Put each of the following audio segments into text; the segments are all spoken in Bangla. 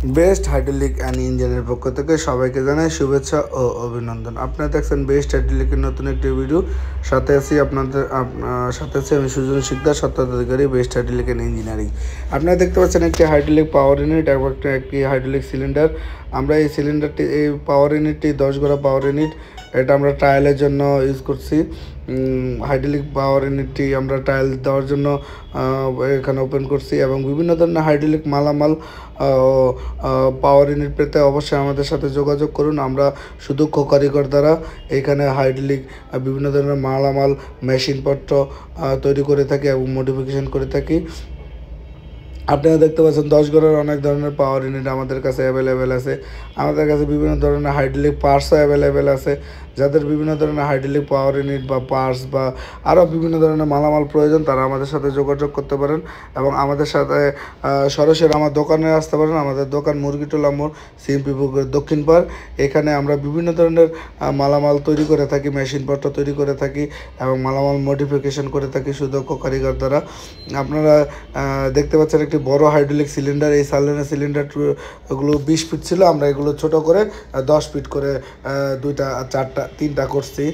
বেস্ট হাইড্রোলিক অ্যান্ড ইঞ্জিনের পক্ষ থেকে সবাইকে জানাই শুভেচ্ছা ও অভিনন্দন। আপনারা দেখছেন বেস্ট হাইড্রোলিকের নতুন একটি ভিডিও। সাথে আছি সাথে আছি আমি সুজন শিকদার, স্বত্বাধিকারী বেস্ট হাইড্রোলিক অ্যান্ড ইঞ্জিনিয়ারিং। আপনারা দেখতে পাচ্ছেন একটি হাইড্রোলিক পাওয়ার ইউনিট এবং একটি হাইড্রোলিক সিলিন্ডার। আমরা এই সিলিন্ডারটি, এই পাওয়ার ইউনিটটি 10 গড়া পাওয়ার ইউনিট, এটা আমরা ট্রায়ালের জন্য ইউজ করছি। হাইড্রোলিক পাওয়ার ইউনিটটি আমরা ট্রায়াল দেওয়ার জন্য এখানে ওপেন করছি এবং বিভিন্ন ধরনের হাইড্রোলিক মালামাল পাওয়ার ইউনিট পেতে অবশ্যই আমাদের সাথে যোগাযোগ করুন। আমরা সুদক্ষ কারিগর দ্বারা এখানে হাইড্রোলিক বিভিন্ন ধরনের মালামাল মেশিনপত্র তৈরি করে থাকি এবং মডিফিকেশন করে থাকি। আপনারা দেখতে পাচ্ছেন 10 গড়ের অনেক ধরনের পাওয়ার ইউনিট আমাদের কাছে অ্যাভেলেবেল আছে। আমাদের কাছে বিভিন্ন ধরনের হাইড্রোলিক পার্টসও অ্যাভেলেবেল আছে। যাদের বিভিন্ন ধরনের হাইড্রোলিক পাওয়ার ইউনিট বা পার্টস বা আরও বিভিন্ন ধরনের মালামাল প্রয়োজন, তারা আমাদের সাথে যোগাযোগ করতে পারেন এবং আমাদের সাথে সরাসরি আমার দোকানে আসতে পারেন। আমাদের দোকান মুরগিটোলা মোড়, সিএমপি পুকুরের দক্ষিণ পাড়। এখানে আমরা বিভিন্ন ধরনের মালামাল তৈরি করে থাকি, মেশিনপত্র তৈরি করে থাকি এবং মালামাল মডিফিকেশন করে থাকি সুদক্ষ কারিগর দ্বারা। আপনারা দেখতে পাচ্ছেন একটি বড় হাইড্রোলিক সিলিন্ডার। এই সিলিন্ডারগুলো 20 ফিট ছিল, আমরা এগুলো ছোট করে 10 ফিট করে 2টা 4টা 3টা করছি।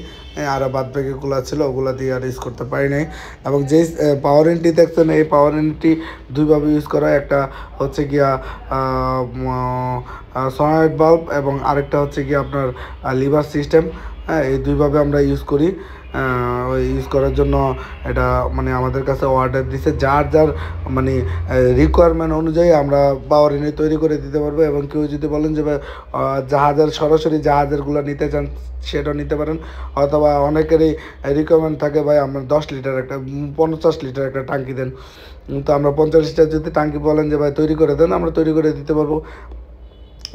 আর বাদ বাকিগুলো ছিল, ওগুলো দিয়ে আর ইউজ করতে পারি নাই। এবং যেই পাওয়ার ইউনিটটি দেখছেন, এই পাওয়ার ইউনিটটি দুইভাবে ইউজ করা। একটা হচ্ছে গিয়া সয়েড বাল্ব এবং আরেকটা হচ্ছে গিয়া আপনার লিভার সিস্টেম। হ্যাঁ, এই দুইভাবে আমরা ইউজ করি। ইউজ করার জন্য এটা মানে আমাদের কাছে অর্ডার দিছে, যার যার মানে রিকোয়ারমেন্ট অনুযায়ী আমরা পাওয়ার ইউনিট তৈরি করে দিতে পারবো। এবং কেউ যদি বলেন যে জাহাজের সরাসরি জাহাজেরগুলো নিতে চান, সেটাও নিতে পারেন। অথবা অনেকেরই রিকোয়ারমেন্ট থাকে, ভাই আমরা 10 লিটার একটা 50 লিটার একটা ট্যাঙ্কি দেন, তো আমরা 50 লিটার যদি ট্যাঙ্কি বলেন যে ভাই তৈরি করে দেন, আমরা তৈরি করে দিতে পারবো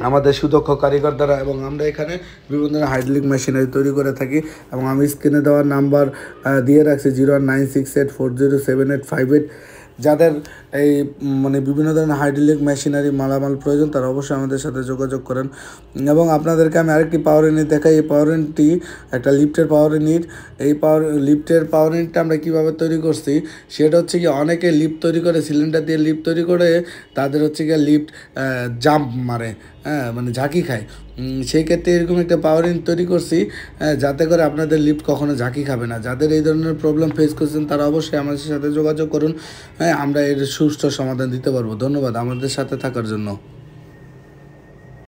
আমাদের সুদক্ষ কারিগর দ্বারা। এবং আমরা এখানে বিভিন্ন ধরনের হাইড্রোলিক মেশিনারি তৈরি করে থাকি এবং আমি স্ক্রিনে দেওয়ার নাম্বার দিয়ে রাখছি 01968407858। যাদের এই মানে বিভিন্ন ধরনের হাইড্রোলিক মেশিনারি মালামাল প্রয়োজন, তারা অবশ্যই আমাদের সাথে যোগাযোগ করেন। এবং আপনাদেরকে আমি আরেকটি পাওয়ার ইউনিট দেখাই। এই পাওয়ার ইউনিটটি একটা লিফটের পাওয়ার ইউনিট। এই লিফটের পাওয়ার ইউনিটটা আমরা কীভাবে তৈরি করছি, সেটা হচ্ছে কি, অনেকে লিফট তৈরি করে, সিলিন্ডার দিয়ে লিফট তৈরি করে তাদের হচ্ছে গিয়ে লিফট জাম্প মারে, হ্যাঁ মানে ঝাঁকি খায়। সেই ক্ষেত্রে এরকম একটা পাওয়ার ইউনিট তৈরি করছি যাতে করে আপনাদের লিফট কখনো ঝাঁকি খাবে না। যাদের এই ধরনের প্রবলেম ফেস করছেন, তারা অবশ্যই আমাদের সাথে যোগাযোগ করুন। হ্যাঁ, আমরা এর সুষ্ঠু সমাধান দিতে পারবো। ধন্যবাদ আমাদের সাথে থাকার জন্য।